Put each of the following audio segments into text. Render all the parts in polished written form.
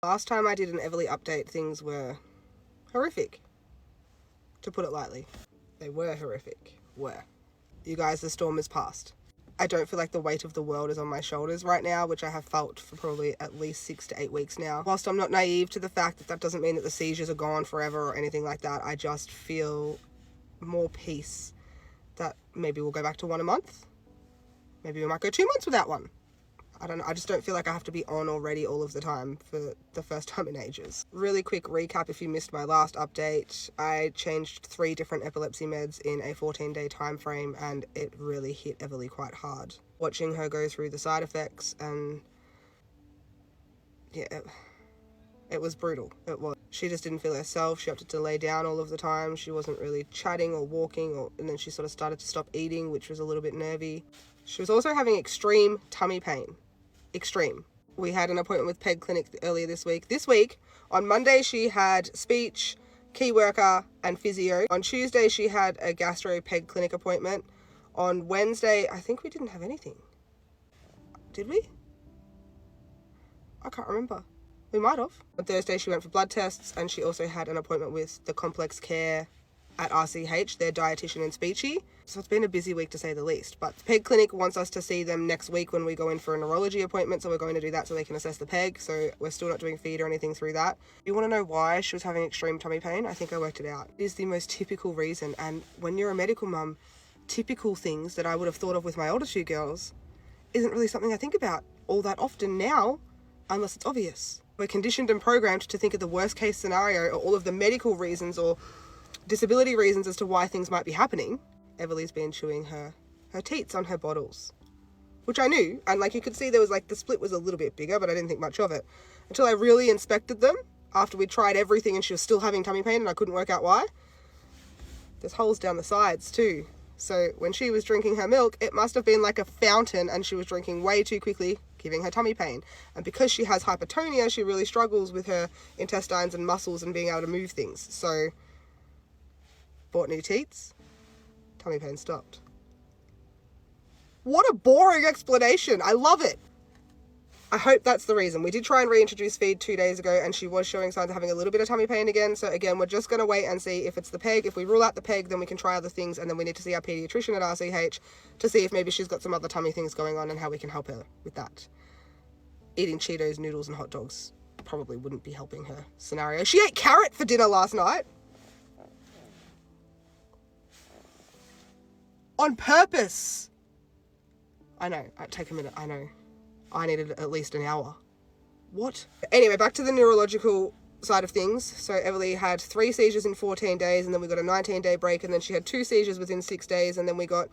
Last time I did an Everly update, things were horrific, to put it lightly. They were horrific. You guys, the storm is past. I don't feel like the weight of the world is on my shoulders right now, which I have felt for probably at least 6 to 8 weeks now. Whilst I'm not naive to the fact that that doesn't mean that the seizures are gone forever or anything like that, I just feel more peace that maybe we'll go back to one a month. Maybe we might go 2 months without one. I don't know. I just don't feel like I have to be on already all of the time for the first time in ages. Really quick recap if you missed my last update. I changed 3 different epilepsy meds in a 14-day time frame, and it really hit Everly quite hard. Watching her go through the side effects, and yeah, it was brutal. It was. She just didn't feel herself. She opted to lay down all of the time. She wasn't really chatting or walking, and then she sort of started to stop eating, which was a little bit nervy. She was also having extreme tummy pain. Extreme. We had an appointment with Peg Clinic earlier this week. This week, on Monday, she had speech, key worker, and physio. On Tuesday, she had a gastro Peg Clinic appointment. On Wednesday, I think we didn't have anything. Did we? I can't remember. We might have. On Thursday, she went for blood tests, and she also had an appointment with the complex care at RCH, their dietitian and speechy. So it's been a busy week to say the least. But the Peg Clinic wants us to see them next week when we go in for a neurology appointment, so we're going to do that so they can assess the Peg. So we're still not doing feed or anything through that. You want to know why she was having extreme tummy pain? I think I worked it out. It is the most typical reason, and when you're a medical mum, typical things that I would have thought of with my older 2 girls isn't really something I think about all that often now, unless it's obvious. We're conditioned and programmed to think of the worst case scenario or all of the medical reasons or disability reasons as to why things might be happening. Everly's been chewing her teats on her bottles, which I knew, and like you could see there was like the split was a little bit bigger, but I didn't think much of it until I really inspected them after we tried everything and she was still having tummy pain and I couldn't work out why. There's holes down the sides too. So when she was drinking her milk, it must have been like a fountain and she was drinking way too quickly, giving her tummy pain. And because she has hypertonia, she really struggles with her intestines and muscles and being able to move things. So bought new teats, tummy pain stopped. What a boring explanation. I love it. I hope that's the reason. We did try and reintroduce feed 2 days ago and she was showing signs of having a little bit of tummy pain again. So again, we're just going to wait and see if it's the Peg. If we rule out the Peg, then we can try other things, and then we need to see our paediatrician at RCH to see if maybe she's got some other tummy things going on and how we can help her with that. Eating Cheetos, noodles and hot dogs probably wouldn't be helping her scenario. She ate carrot for dinner last night. On purpose. I know. Take a minute. I know. I needed at least an hour. What? Anyway, back to the neurological side of things. So Everly had 3 seizures in 14 days, and then we got a 19-day break, and then she had 2 seizures within 6 days, and then we got,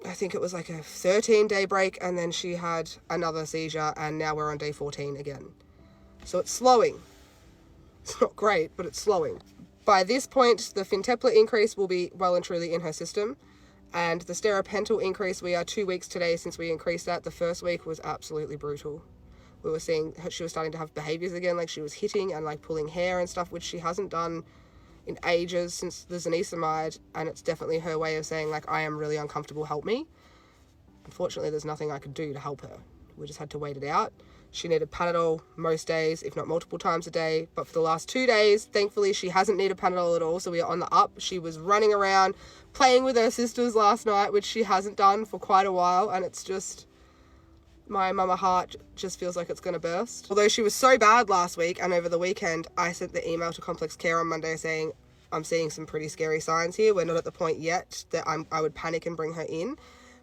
I think it was like a 13-day break, and then she had another seizure, and now we're on day 14 again. So it's slowing. It's not great, but it's slowing. By this point, the Fintepla increase will be well and truly in her system. And the steripental increase, we are 2 weeks today since we increased that. The first week was absolutely brutal. We were seeing she was starting to have behaviours again, like she was hitting and like pulling hair and stuff, which she hasn't done in ages since the zonisamide, and it's definitely her way of saying like, I am really uncomfortable, help me. Unfortunately, there's nothing I could do to help her. We just had to wait it out. She needed Panadol most days, if not multiple times a day. But for the last 2 days, thankfully, she hasn't needed Panadol at all. So we are on the up. She was running around, playing with her sisters last night, which she hasn't done for quite a while. And it's just, my mama heart just feels like it's going to burst. Although she was so bad last week and over the weekend, I sent the email to Complex Care on Monday saying, I'm seeing some pretty scary signs here. We're not at the point yet that I would panic and bring her in.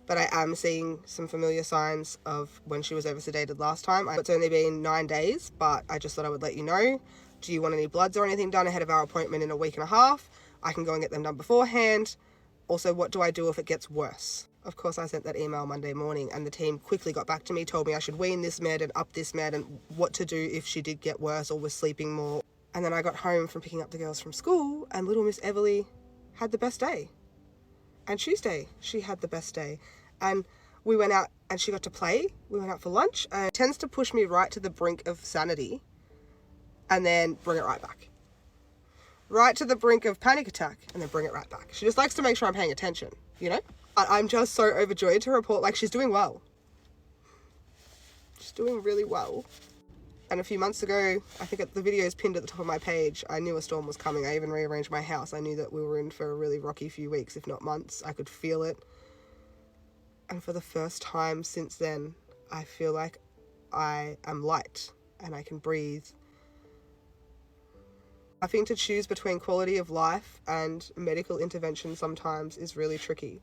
But I am seeing some familiar signs of when she was over-sedated last time. It's only been 9 days, but I just thought I would let you know. Do you want any bloods or anything done ahead of our appointment in a week and a half? I can go and get them done beforehand. Also, what do I do if it gets worse? Of course, I sent that email Monday morning, and the team quickly got back to me, told me I should wean this med and up this med and what to do if she did get worse or was sleeping more. And then I got home from picking up the girls from school, and little Miss Everly had the best day. And Tuesday, she had the best day. And we went out and she got to play. We went out for lunch, and it tends to push me right to the brink of sanity and then bring it right back. Right to the brink of panic attack and then bring it right back. She just likes to make sure I'm paying attention, you know? I'm just so overjoyed to report like she's doing well. She's doing really well. And a few months ago, I think the video is pinned at the top of my page, I knew a storm was coming. I even rearranged my house. I knew that we were in for a really rocky few weeks, if not months. I could feel it. And for the first time since then, I feel like I am light and I can breathe. Having to choose between quality of life and medical intervention sometimes is really tricky.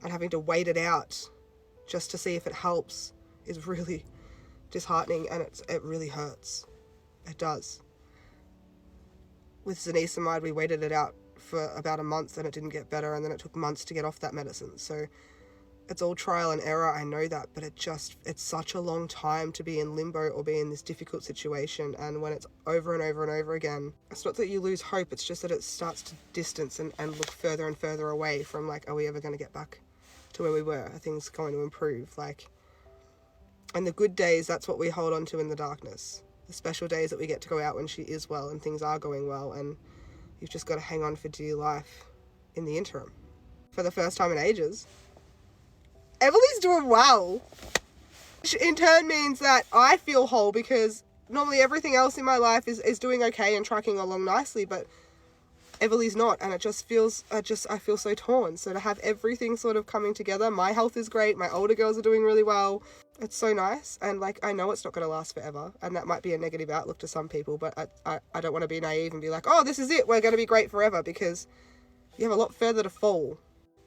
And having to wait it out just to see if it helps is really disheartening, and it really hurts. It does. With zonisamide, we waited it out for about a month and it didn't get better, and then it took months to get off that medicine. So it's all trial and error, I know that, but it's such a long time to be in limbo or be in this difficult situation. And when it's over and over and over again, it's not that you lose hope, it's just that it starts to distance and look further and further away from, like, are we ever going to get back to where we were? Are things going to improve? Like, and the good days, that's what we hold on to in the darkness. The special days that we get to go out when she is well and things are going well, and you've just got to hang on for dear life in the interim. For the first time in ages, Everly's doing well, which in turn means that I feel whole, because normally everything else in my life is doing okay and tracking along nicely, but Everly's not, and it just feels, I feel so torn. So to have everything sort of coming together, my health is great, my older girls are doing really well, it's so nice. And like, I know it's not going to last forever, and that might be a negative outlook to some people, but I don't want to be naive and be like, oh, this is it, we're going to be great forever, because you have a lot further to fall.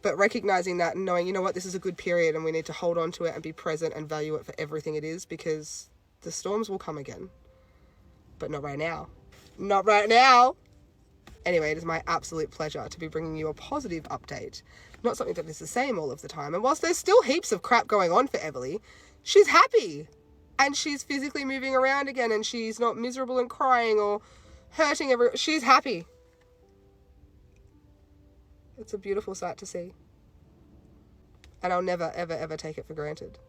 But recognizing that and knowing, you know what, this is a good period and we need to hold on to it and be present and value it for everything it is, because the storms will come again, but not right now. Not right now. Anyway, it is my absolute pleasure to be bringing you a positive update, not something that is the same all of the time. And whilst there's still heaps of crap going on for Everly, she's happy and she's physically moving around again, and she's not miserable and crying or hurting she's happy. It's a beautiful sight to see. And I'll never, ever, ever take it for granted.